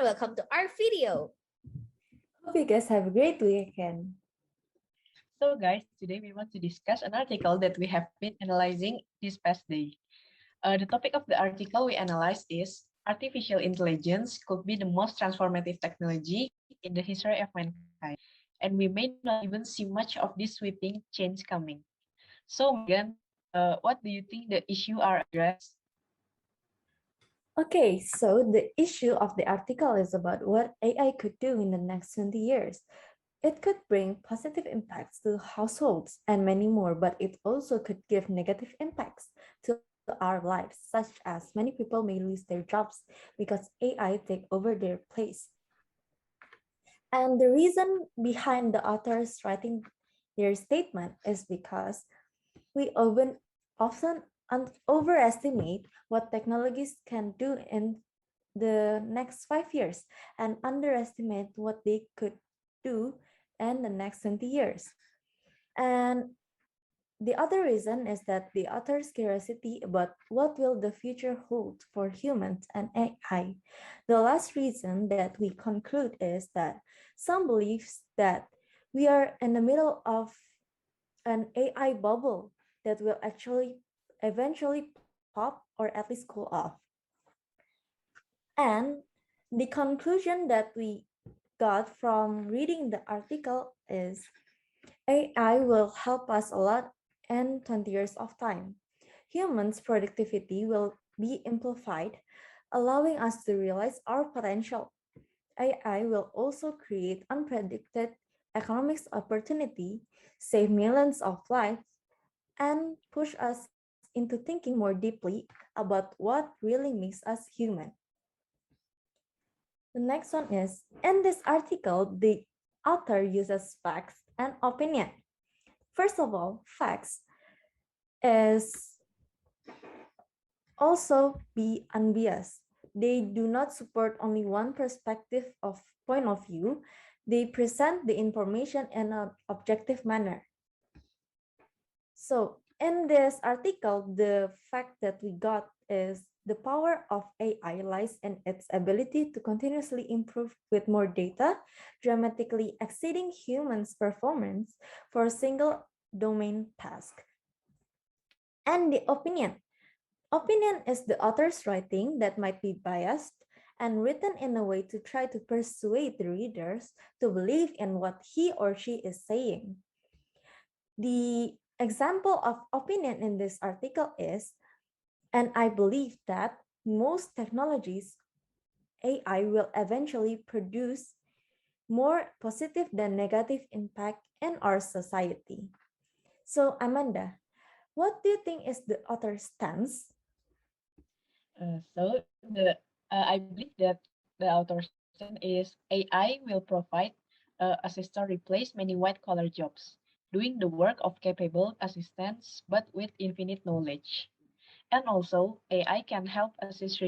and welcome to our video. Hope you guys have a great weekend. So guys, today we want to discuss an article that we have been analyzing this past day. The topic of the article we analyzed is artificial intelligence could be the most transformative technology in the history of mankind, and we may not even see much of this sweeping change coming. So Megan, what do you think the issue are addressed? Okay, so the issue of the article is about what AI could do in the next 20 years. It could bring positive impacts to households and many more, but it also could give negative impacts to our lives, such as many people may lose their jobs because AI take over their place. And the reason behind the authors writing their statement is because we often overestimate what technologies can do in the next 5 years and underestimate what they could do in the next 20 years. And the other reason is that the author's curiosity about what will the future hold for humans and AI. The last reason that we conclude is that some believes that we are in the middle of an AI bubble that will actually eventually pop or at least cool off. And the conclusion that we got from reading the article is AI will help us a lot in 20 years of time. Humans' productivity will be amplified, allowing us to realize our potential. AI will also create unpredicted economic opportunity, save millions of lives, and push us into thinking more deeply about what really makes us human. The next one is in this article, the author uses facts and opinion. First of all, facts is also be unbiased. They do not support only one perspective of point of view. They present the information in an objective manner. So in this article, the fact that we got is the power of AI lies in its ability to continuously improve with more data, dramatically exceeding humans' performance for a single domain task. And the opinion. Opinion is the author's writing that might be biased and written in a way to try to persuade the readers to believe in what he or she is saying. The example of opinion in this article is, and I believe that most technologies, AI will eventually produce more positive than negative impact in our society. So Amanda, what do you think is the author's stance? I believe that the author's stand is AI will provide assistant replace many white collar jobs, doing the work of capable assistants but with infinite knowledge. And also, AI can help assist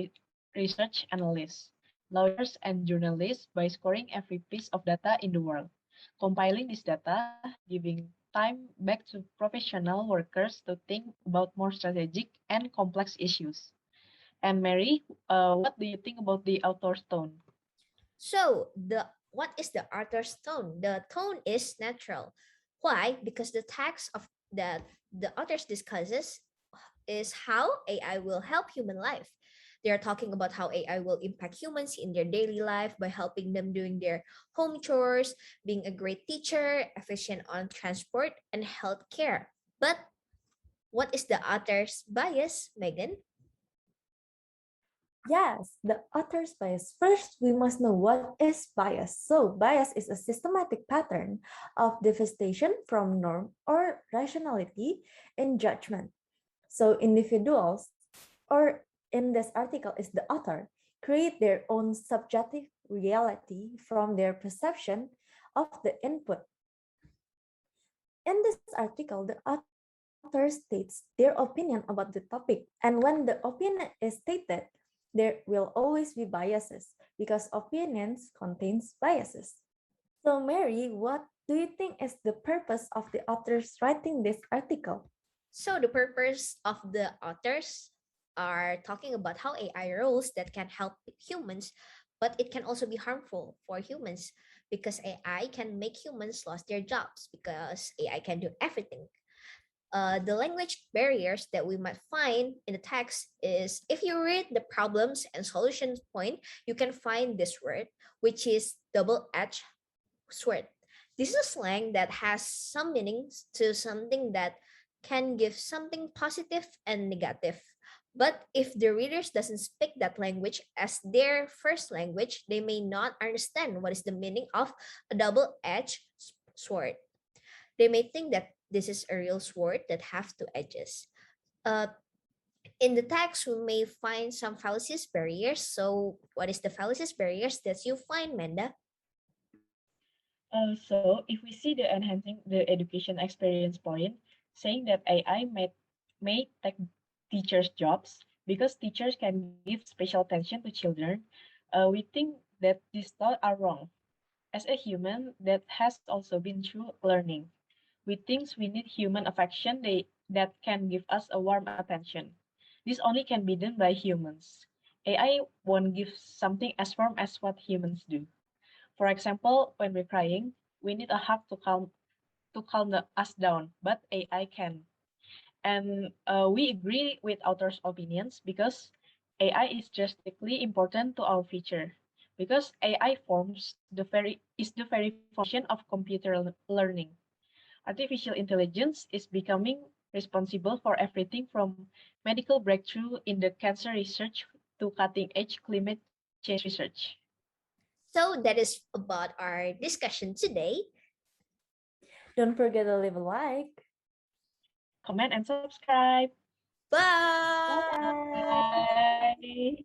research analysts, lawyers, and journalists by scoring every piece of data in the world, compiling this data, giving time back to professional workers to think about more strategic and complex issues. And Mary, what do you think about the author's tone? So, what is the author's tone? The tone is natural. Why? Because the text of that the authors discusses is how AI will help human life. They are talking about how AI will impact humans in their daily life by helping them doing their home chores, being a great teacher, efficient on transport and healthcare. But what is the author's bias, Megan? Yes, the author's bias. First, we must know what is bias. So, bias is a systematic pattern of devastation from norm or rationality in judgment. So, individuals, or in this article is the author, create their own subjective reality from their perception of the input. In this article, the author states their opinion about the topic, and when the opinion is stated, there will always be biases because opinions contains biases. So Mary, what do you think is the purpose of the authors writing this article? So the purpose of the authors are talking about how AI roles that can help humans but it can also be harmful for humans because AI can make humans lose their jobs because AI can do everything. The language barriers that we might find in the text is if you read the problems and solutions point, you can find this word, which is double-edged sword. This is a slang that has some meanings to something that can give something positive and negative. But if the readers doesn't speak that language as their first language, they may not understand what is the meaning of a double-edged sword. They may think that this is a real sword that have two edges. Uh, in the text, we may find some fallacies barriers. So, what is the fallacies barriers that you find, Manda? So if we see the enhancing the education experience point, saying that AI may take teachers' jobs because teachers can give special attention to children, we think that these thoughts are wrong. As a human that has also been through learning, we think we need human affection that can give us a warm attention. This only can be done by humans. AI won't give something as warm as what humans do. For example, when we're crying, we need a hug us down, but AI can. And we agree with authors' opinions because AI is drastically important to our future. Because AI is the very foundation of computer learning. Artificial intelligence is becoming responsible for everything from medical breakthrough in the cancer research to cutting edge climate change research. So, that is about our discussion today. Don't forget to leave a like. Comment and subscribe. Bye. Bye. Bye.